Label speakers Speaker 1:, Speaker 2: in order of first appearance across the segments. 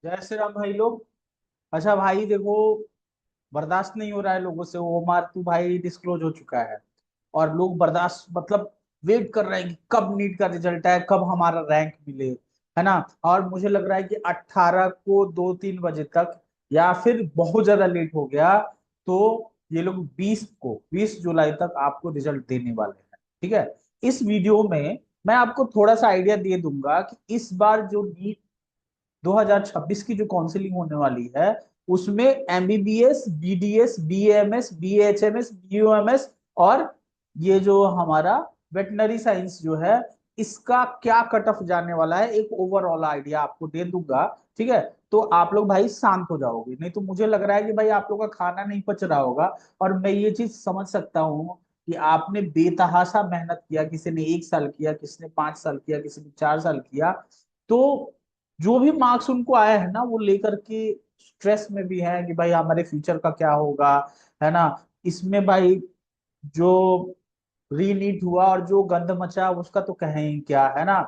Speaker 1: जय श्री राम भाई लोग। अच्छा भाई देखो, बर्दाश्त नहीं हो रहा है लोगों से। वो मार तू भाई डिस्क्लोज हो चुका है और लोग बर्दाश्त मतलब वेट कर रहे हैं कि कब नीट का रिजल्ट आए, कब हमारा रैंक मिले, है ना। और मुझे लग रहा है कि 18 को 2-3 बजे तक या फिर बहुत ज्यादा लेट हो गया तो ये लोग 20 जुलाई तक आपको रिजल्ट देने वाले हैं। ठीक है। इस वीडियो में मैं आपको थोड़ा सा आइडिया दे दूंगा कि इस बार जो नीट 2026 की जो काउंसलिंग होने वाली है उसमें MBBS, BDS, BMS, BHMS, BUMS और ये जो हमारा वेटनरी साइंस जो है इसका क्या कट ऑफ जाने वाला है, एक ओवरऑल आइडिया आपको दे दूंगा। ठीक है। तो आप लोग भाई शांत हो जाओगे, नहीं तो मुझे लग रहा है कि भाई आप लोग का खाना नहीं पच रहा होगा। और मैं ये चीज समझ सकता हूँ कि आपने बेतहाशा मेहनत किया, किसी ने 1 साल किया, किसी ने 5 साल किया, किसी ने 4 साल किया। तो जो भी मार्क्स उनको आया है ना वो लेकर के स्ट्रेस में भी है कि भाई हमारे फ्यूचर का क्या होगा, है ना। इसमें भाई जो रीनीट हुआ और जो गंद मचा उसका तो कहें ही क्या, है ना।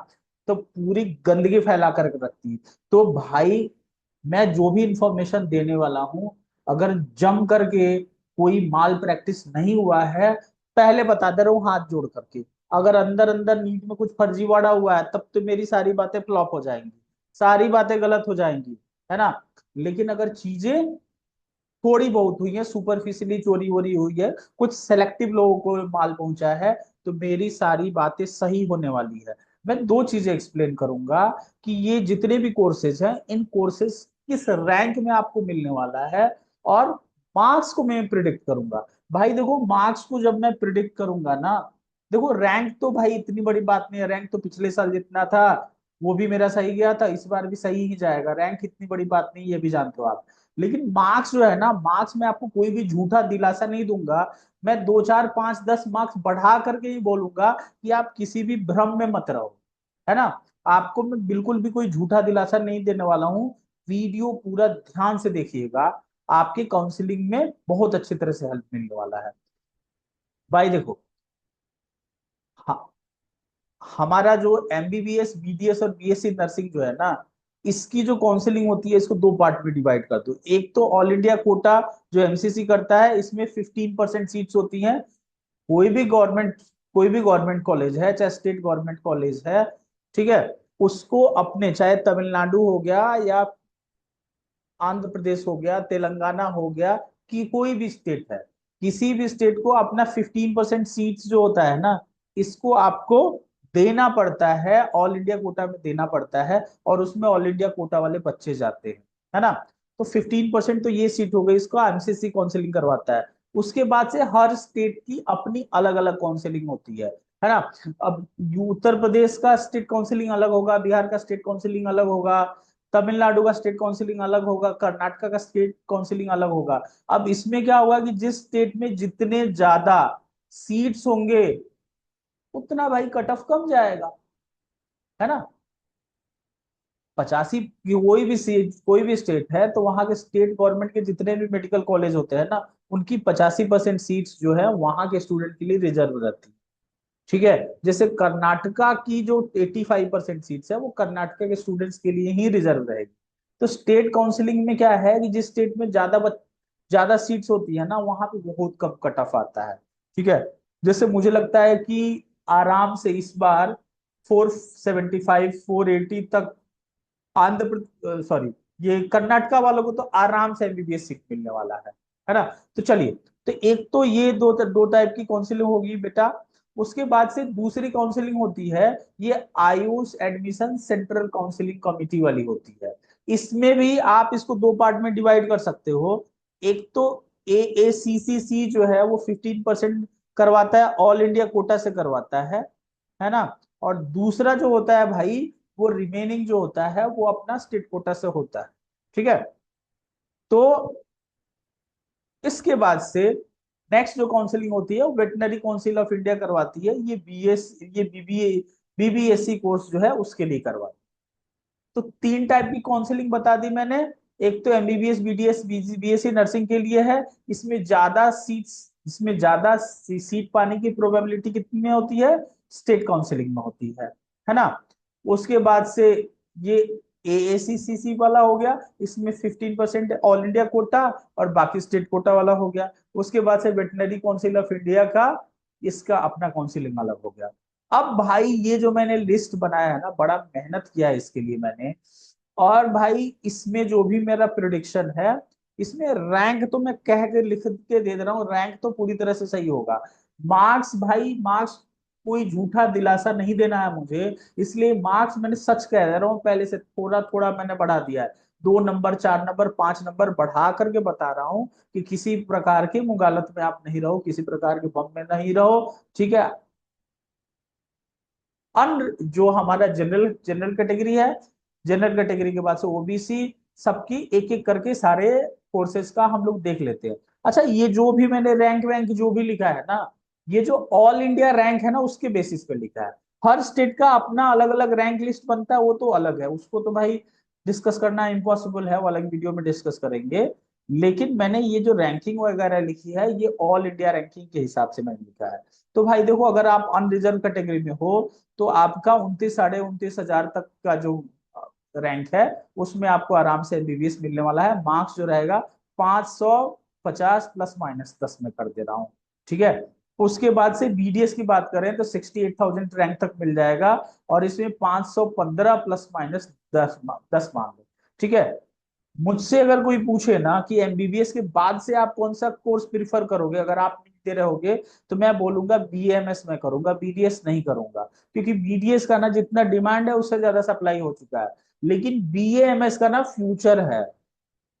Speaker 1: तो पूरी गंदगी फैला कर रखती। तो भाई मैं जो भी इंफॉर्मेशन देने वाला हूँ, अगर जम करके कोई माल प्रैक्टिस नहीं हुआ है, पहले बता दे रहा हूँ हाथ जोड़ करके। अगर अंदर अंदर नीट में कुछ फर्जीवाड़ा हुआ है तब तो मेरी सारी बातें फ्लॉप हो जाएंगी, सारी बातें गलत हो जाएंगी, है ना। लेकिन अगर चीजें थोड़ी बहुत हुई है, सुपरफिशियली चोरी वोरी हुई है, कुछ सेलेक्टिव लोगों को माल पहुंचा है, तो मेरी सारी बातें सही होने वाली है। मैं दो चीजें एक्सप्लेन करूंगा कि ये जितने भी कोर्सेज हैं इन कोर्सेज किस रैंक में आपको मिलने वाला है, और मार्क्स को मैं प्रिडिक्ट करूंगा। भाई देखो, मार्क्स को जब मैं प्रिडिक्ट करूंगा ना, देखो रैंक तो भाई इतनी बड़ी बात नहीं है। रैंक तो पिछले साल जितना था वो भी मेरा सही गया था, इस बार भी सही ही जाएगा। रैंक इतनी बड़ी बात नहीं है, ये भी जानते हो आप। लेकिन मार्क्स जो है ना, मार्क्स में आपको कोई भी झूठा दिलासा नहीं दूंगा। मैं 2 4 5 10 मार्क्स बढ़ा करके ही बोलूंगा कि आप किसी भी भ्रम में मत रहो, है ना। आपको मैं बिल्कुल भी कोई झूठा दिलासा नहीं देने वाला हूँ। वीडियो पूरा ध्यान से देखिएगा, आपके काउंसलिंग में बहुत अच्छी तरह से हेल्प मिलने वाला है। भाई देखो, हाँ, हमारा जो एमबीबीएस, बीडीएस और बीएससी नर्सिंग जो है ना, इसकी जो काउंसलिंग होती है इसको दो पार्ट में डिवाइड कर दो। एक तो ऑल इंडिया कोटा जो एमसीसी करता है, इसमें 15% सीट्स होती हैं। कोई भी गवर्नमेंट कोई भी गवर्नमेंट कॉलेज है, चाहे स्टेट गवर्नमेंट कॉलेज है, ठीक है, उसको अपने, चाहे तमिलनाडु हो गया या आंध्र प्रदेश हो गया, तेलंगाना हो गया, कि कोई भी स्टेट है, किसी भी स्टेट को अपना 15% सीट्स जो होता है ना, इसको आपको देना पड़ता है, ऑल इंडिया कोटा में देना पड़ता है। और उसमें ऑल इंडिया कोटा वाले बच्चे जाते हैं, है ना। तो 15% तो ये सीट हो गई, इसको एमसीसी काउंसलिंग करवाता है। उसके बाद से हर स्टेट की अपनी अलग अलग काउंसलिंग होती है ना। अब उत्तर प्रदेश का स्टेट काउंसलिंग अलग होगा, बिहार का स्टेट काउंसलिंग अलग होगा, तमिलनाडु का स्टेट काउंसिलिंग अलग होगा, कर्नाटका का स्टेट काउंसिलिंग अलग होगा। अब इसमें क्या होगा कि जिस स्टेट में जितने ज्यादा सीट्स होंगे उतना भाई कट ऑफ कम जाएगा, है ना। 85, कोई भी स्टेट है तो वहां के स्टेट गवर्नमेंट के जितने भी मेडिकल कॉलेज होते हैं ना, उनकी 85% सीट्स जो है वहां के स्टूडेंट के लिए रिजर्व रहती है। ठीक है। जैसे कर्नाटका की जो 85% सीट्स है वो कर्नाटका के स्टूडेंट्स के लिए ही रिजर्व रहेगी। तो स्टेट काउंसलिंग में क्या है कि जिस स्टेट में ज्यादा सीट्स होती है ना वहां पे बहुत कम कट ऑफ आता है। ठीक है। जैसे मुझे लगता है कि आराम से इस बार 475 480 तक आंध्र प्रदेश, सॉरी, ये कर्नाटका वालों को तो आराम से एमबीबीएस सीट मिलने वाला है ना। तो चलिए, तो एक तो ये दो टाइप की काउंसलिंग होगी बेटा। उसके बाद से दूसरी काउंसलिंग होती है, ये Ayush admission central counselling committee वाली होती है। इसमें भी आप इसको दो पार्ट में डिवाइड कर सकते हो। एक तो एएसीसीसी जो है वो 15% करवाता है, ऑल इंडिया कोटा से करवाता है ना। और दूसरा जो होता है भाई, वो रिमेनिंग जो होता है वो अपना स्टेट कोटा से होता है। ठीक है। तो इसके बाद से नेक्स्ट जो काउंसलिंग होती है वो वेटनरी काउंसिल ऑफ इंडिया करवाती है। ये बीबीएससी कोर्स जो है उसके लिए करवाती है। तो तीन टाइप की काउंसलिंग बता दी मैंने। एक तो एमबीबीएस, बीडीएस, बीएससी नर्सिंग के लिए है। इसमें ज्यादा सीट पाने की प्रोबेबिलिटी कितनी में होती है, स्टेट काउंसलिंग में होती है ना। उसके बाद से ये AACCC वाला हो गया, इसमें 15% ऑल इंडिया कोटा और बाकी स्टेट कोटा वाला हो गया। उसके बाद से वेटनरी काउंसिल ऑफ इंडिया का, इसका अपना काउंसिलिंग अलग हो गया। अब भाई ये जो मैंने लिस्ट बनाया है ना, बड़ा मेहनत किया है इसके लिए मैंने। और भाई इसमें जो भी मेरा प्रिडिक्शन है, इसमें रैंक तो मैं कह के लिख के दे दे रहा हूँ, रैंक तो पूरी तरह से सही होगा। मार्क्स भाई, मार्क्स कोई झूठा दिलासा नहीं देना है मुझे, इसलिए मार्क्स मैंने सच कह दे रहा हूँ, पहले से थोड़ा थोड़ा मैंने बढ़ा दिया है। 2 नंबर, 4 नंबर, 5 नंबर बढ़ा करके बता रहा हूँ कि किसी प्रकार के मुगालत में आप नहीं रहो, किसी प्रकार के बम में नहीं रहो। ठीक है। अन जो हमारा जनरल जनरल कैटेगरी है, जनरल कैटेगरी के बाद से ओबीसी, सबकी एक एक करके सारे कोर्सेज का हम लोग देख लेते हैं। अच्छा, ये जो भी मैंने रैंक वैंक जो भी लिखा है ना, ये जो ऑल इंडिया रैंक है ना, उसके बेसिस पे लिखा है। हर स्टेट का अपना अलग अलग रैंक लिस्ट बनता है, वो तो अलग है, उसको तो भाई डिस्कस करना इम्पॉसिबल है, वो अलग वीडियो में डिस्कस करेंगे। लेकिन मैंने ये जो रैंकिंग वगैरह लिखी है, ये ऑल इंडिया रैंकिंग के हिसाब से मैंने लिखा है। तो भाई देखो, अगर आप अनरिजर्व कैटेगरी में हो, तो आपका 29 साढ़े 29 हजार तक का जो रैंक है, उसमें आपको आराम से एमबीबीएस मिलने वाला है। मार्क्स जो रहेगा 550 ± 10 में कर दे रहा हूँ। ठीक है। उसके बाद से बीडीएस की बात करें तो 68,000 रैंक तक मिल जाएगा, और इसमें 515 ± 10 मान लो। ठीक है। मुझसे अगर कोई पूछे ना कि एमबीबीएस के बाद से आप कौन सा कोर्स प्रिफर करोगे, अगर आप दे रहोगे, तो मैं बोलूंगा बीएमएस में करूंगा, बीडीएस नहीं करूंगा। क्योंकि बीडीएस का ना जितना डिमांड है, उससे ज्यादा सप्लाई हो चुका है। लेकिन बीएमएस का ना फ्यूचर है।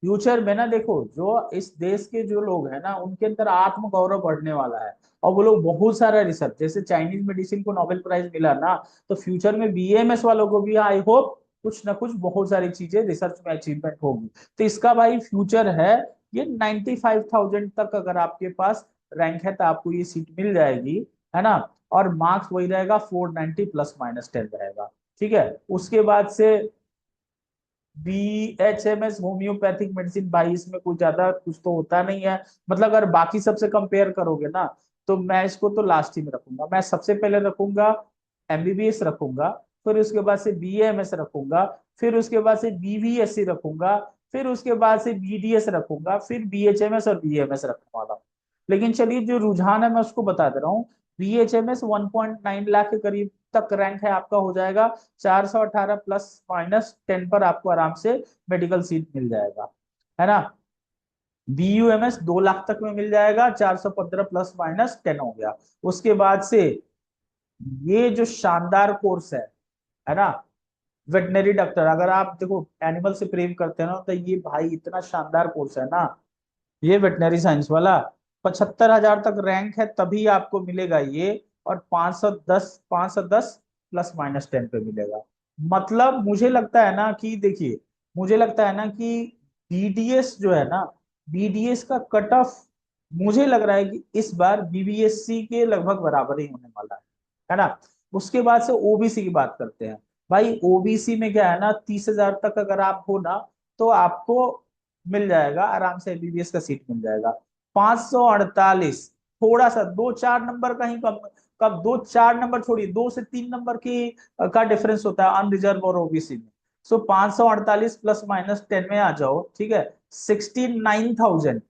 Speaker 1: फ्यूचर में ना देखो, जो इस देश के जो लोग हैं ना, उनके अंदर आत्म गौरव बढ़ने वाला है। और वो लोग बहुत सारा रिसर्च, जैसे चाइनीज मेडिसिन को नोबेल प्राइज मिला ना, तो फ्यूचर में बीएमएस वालों को भी आई होप कुछ ना कुछ बहुत सारी चीजें रिसर्च में अचीवमेंट होगी। तो इसका भाई फ्यूचर है। ये 95,000 तक अगर आपके पास रैंक है, तो आपको ये सीट मिल जाएगी, है ना। और मार्क्स वही रहेगा, 490 ± 10 रहेगा। ठीक है। उसके बाद से BHMS होम्योपैथिक मेडिसिन, भाई इसमें कुछ ज्यादा कुछ तो होता नहीं है। मतलब अगर बाकी सबसे कंपेयर करोगे ना, तो मैं इसको तो लास्ट ही में रखूंगा। मैं सबसे पहले रखूंगा एमबीबीएस रखूंगा, फिर उसके बाद से बीएमएस रखूंगा, फिर उसके बाद से बीवीएससी रखूंगा, फिर उसके बाद से बीडीएस रखूंगा, फिर बीएचएमएस और बीएमएस रखने वाला हूं। लेकिन चलिए, जो रुझान है मैं उसको बता दे रहा हूँ। बीएचएमएस 1.9 लाख के करीब तक रैंक है आपका, हो जाएगा 418 ± 10 पर आपको आराम से मेडिकल सीट मिल जाएगा, है ना। बीयूएमएस 2 लाख तक में मिल जाएगा, 415 ± 10 हो गया। उसके बाद से ये जो शानदार कोर्स है ना, वेटनरी डॉक्टर, अगर आप देखो एनिमल से प्रेम करते हैं ना, तो ये भाई इतना शानदार कोर्स है ना, ये वेटनरी साइंस वाला। 75,000 तक रैंक है तभी आपको मिलेगा ये। और 510 ± 10 पे मिलेगा। मतलब मुझे लगता है ना कि देखिए, मुझे लगता है ना कि बीडीएस जो है ना, बीडीएस का कट ऑफ मुझे लग रहा है कि इस बार बीबीएससी के लगभग बराबर ही होने वाला है ना। उसके बाद से ओबीसी की बात करते हैं। भाई ओबीसी में क्या है ना, 30,000 तक अगर आप हो ना, तो आपको मिल जाएगा आराम से, एमबीबीएस का सीट मिल जाएगा। 548, थोड़ा सा 2-4 नंबर का ही कम, कब 2-4 नंबर छोड़िए, 2 से 3 नंबर की का डिफरेंस होता है अनरिजर्व और ओबीसी में। सो 548 ± 10 में आ जाओ। ठीक है। 69,000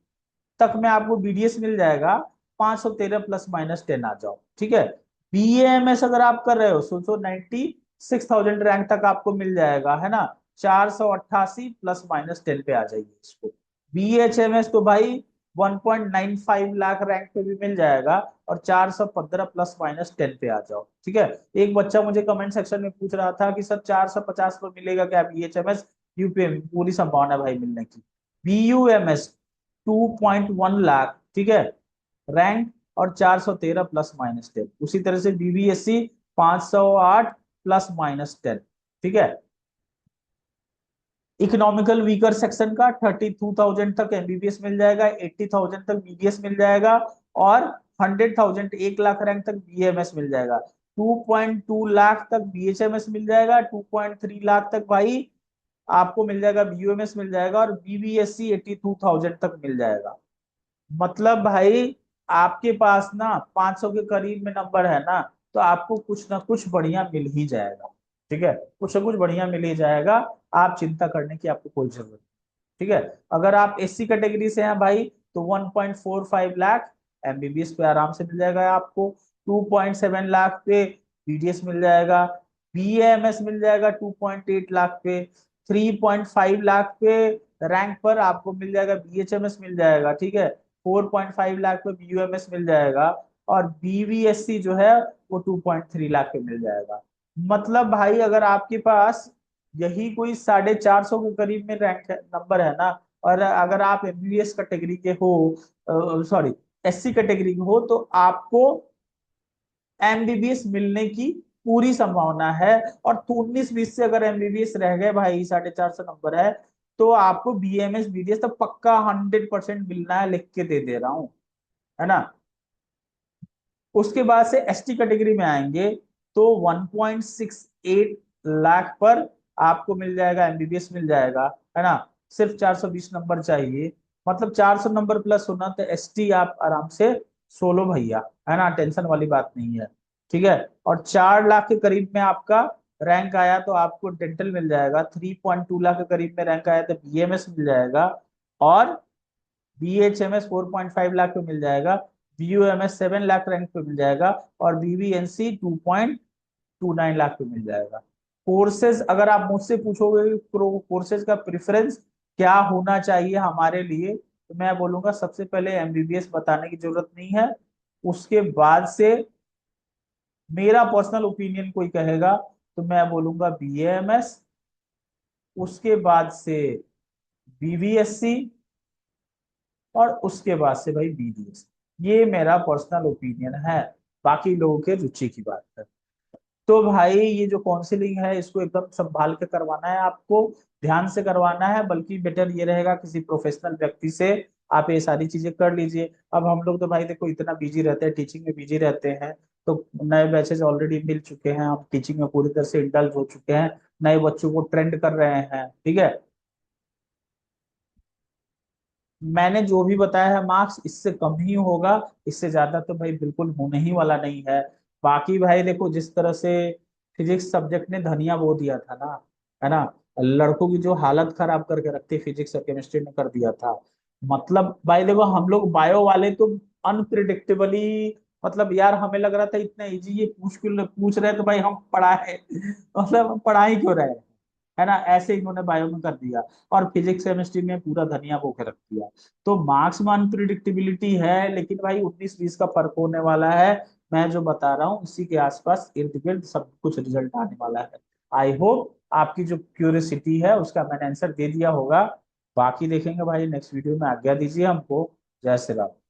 Speaker 1: तक में आपको बीडीएस मिल जाएगा। 513 ± 10 आ जाओ। ठीक है। बीएमएस अगर आप कर रहे हो, सोचो 96,000 रैंक तक आपको मिल जाएगा, है ना। 488 ± 10 पे आ जाइए इसको। बीएचएमएस तो भाई 1.95 लाख रैंक पे भी मिल जाएगा, और 415 ± 10 पे आ जाओ। ठीक है। एक बच्चा मुझे कमेंट सेक्शन में पूछ रहा था कि सर 450 पर मिलेगा क्या बीएचएमएस? यूपी में पूरी संभावना है भाई मिलने की। बीयूएमएस 2.1 लाख, ठीक है, रैंक, और 413 ± 10। उसी तरह से बीबीएससी 508 ± 10। ठीक है। इकोनॉमिकल वीकर सेक्शन का 32,000 तक एमबीबीएस मिल जाएगा, 80,000 तक बीडीएस मिल जाएगा, और 100,000 1 लाख रैंक तक बीएमएस मिल जाएगा। 2.2 लाख तक बीएचएमएस मिल जाएगा, 2.3 लाख तक भाई आपको मिल जाएगा, बीयूएमएस मिल जाएगा, और बीबीएससी 82,000 तक मिल जाएगा। मतलब भाई आपके पास ना 500 के करीब में नंबर है ना, तो आपको कुछ ना कुछ बढ़िया मिल ही जाएगा। ठीक है, कुछ ना कुछ बढ़िया मिल ही जाएगा, आप चिंता करने की आपको कोई जरूरत नहीं। ठीक है, अगर आप एससी कैटेगरी से हैं भाई तो 1.45 लाख एमबीबीएस पे आराम से मिल जाएगा आपको। 2.7 लाख पे बीडीएस मिल जाएगा। बीएमएस मिल जाएगा 2.8 लाख पे। 3.5 लाख पे रैंक पर आपको मिल जाएगा बीएचएमएस मिल जाएगा। ठीक है, 4.5 लाख पे बीयूएमएस मिल जाएगा। और बीवीएससी जो है वो 2.3 लाख पे मिल जाएगा। मतलब भाई अगर आपके पास यही कोई 450 के करीब में रैंक है, नंबर है ना, और अगर आप एमबीबीएस कैटेगरी के हो, सॉरी एससी कैटेगरी के हो, तो आपको एमबीबीएस मिलने की पूरी संभावना है। और तो 19-20 से अगर एमबीबीएस रह गए भाई, 450 नंबर है, तो आपको बीएमएस बीडीएस तो पक्का 100% मिलना है, लिख के दे रहा हूँ, है ना। उसके बाद से एसटी कैटेगरी में आएंगे तो 1.68 लाख पर आपको मिल जाएगा, एमबीबीएस मिल जाएगा, है ना। सिर्फ 420 नंबर चाहिए, मतलब 400 नंबर प्लस होना, तो एसटी आप आराम से सोलो भैया, है ना, टेंशन वाली बात नहीं है। ठीक है, और 4 लाख के करीब में आपका रैंक आया तो आपको डेंटल मिल जाएगा। 3.2 लाख के करीब में रैंक आया तो बीएमएस मिल जाएगा। और बीएचएमएस 4.5 लाख पे मिल जाएगा। बीयूएमएस 7 लाख रैंक पे मिल जाएगा। और बीबीएनसी 2.29 लाख पे मिल जाएगा। कोर्सेज अगर आप मुझसे पूछोगे कोर्सेज का प्रेफरेंस क्या होना चाहिए हमारे लिए, तो मैं बोलूंगा सबसे पहले एमबीबीएस बताने की जरूरत नहीं है। उसके बाद से मेरा पर्सनल ओपिनियन कोई कहेगा तो मैं बोलूंगा बीएएमएस। उसके बाद से बीबीएससी। और उसके बाद से भाई बीडीएस। ये मेरा पर्सनल ओपिनियन है, बाकी लोगों के रुचि की बात है। तो भाई ये जो काउंसलिंग है इसको एकदम संभाल के करवाना है आपको, ध्यान से करवाना है। बल्कि बेटर ये रहेगा किसी प्रोफेशनल व्यक्ति से आप ये सारी चीजें कर लीजिए। अब हम लोग तो भाई देखो इतना बिजी रहते हैं, टीचिंग में बिजी रहते हैं, तो नए बैचेज ऑलरेडी मिल चुके हैं, हम टीचिंग में पूरी तरह से इंडल्ज हो चुके हैं, नए बच्चों को ट्रेंड कर रहे हैं। ठीक है, मैंने जो भी बताया है मार्क्स इससे कम ही होगा, इससे ज्यादा तो भाई बिल्कुल होने ही वाला नहीं है। बाकी भाई देखो जिस तरह से फिजिक्स सब्जेक्ट ने धनिया बो दिया था ना, है ना, लड़कों की जो हालत खराब करके रखती फिजिक्स और केमिस्ट्री ने कर दिया था। मतलब भाई देखो हम लोग बायो वाले तो अनप्रिडिक्टेबली, मतलब यार हमें लग रहा था इतना इजी ये पूछ रहे हैं तो भाई हम पढ़ाए मतलब हम पढ़ा ही क्यों रहे हैं, है ना, ऐसे इन्होंने बायो में कर दिया। और फिजिक्स केमिस्ट्री में पूरा धनिया बो के रख दिया। तो मार्क्स में अनप्रिडिक्टेबिलिटी है, लेकिन भाई 19-20 का फर्क होने वाला है। मैं जो बता रहा हूँ उसी के आसपास इर्द गिर्द सब कुछ रिजल्ट आने वाला है। आई होप आपकी जो क्यूरियोसिटी है उसका मैंने आंसर दे दिया होगा। बाकी देखेंगे भाई नेक्स्ट वीडियो में, आज्ञा दीजिए हमको। जय श्री राम।